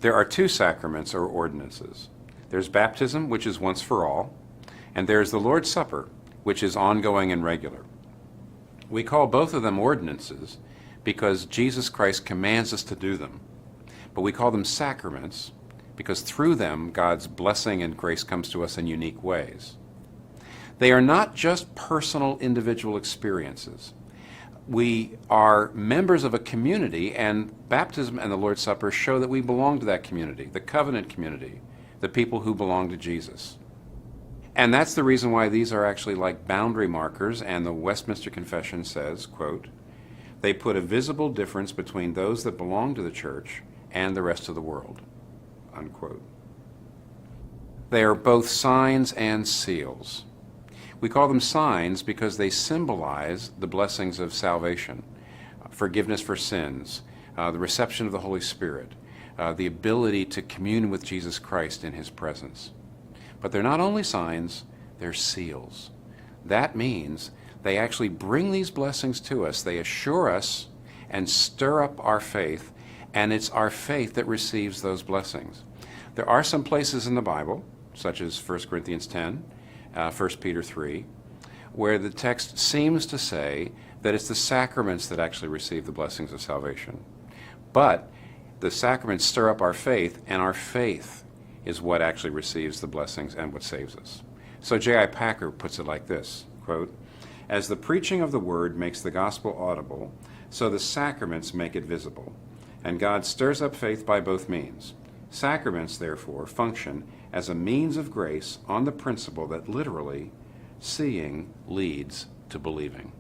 There are two sacraments or ordinances. There's baptism, which is once for all, and there's the Lord's Supper, which is ongoing and regular. We call both of them ordinances because Jesus Christ commands us to do them. But we call them sacraments because through them God's blessing and grace comes to us in unique ways. They are not just personal individual experiences. We are members of a community, and baptism and the Lord's Supper show that we belong to that community, the covenant community, the people who belong to Jesus. And that's the reason why these are actually like boundary markers, and the Westminster Confession says, quote, "They put a visible difference between those that belong to the church and the rest of the world," unquote. They are both signs and seals. We call them signs because they symbolize the blessings of salvation, forgiveness for sins, the reception of the Holy Spirit, the ability to commune with Jesus Christ in His presence. But they're not only signs, they're seals. That means they actually bring these blessings to us. They assure us and stir up our faith, and it's our faith that receives those blessings. There are some places in the Bible, such as 1 Corinthians 10, 1 Peter 3, where the text seems to say that it's the sacraments that actually receive the blessings of salvation. But the sacraments stir up our faith, and our faith is what actually receives the blessings and what saves us. So J.I. Packer puts it like this, quote, "As the preaching of the word makes the gospel audible, so the sacraments make it visible, and God stirs up faith by both means. Sacraments, therefore, function as a means of grace on the principle that literally, seeing leads to believing."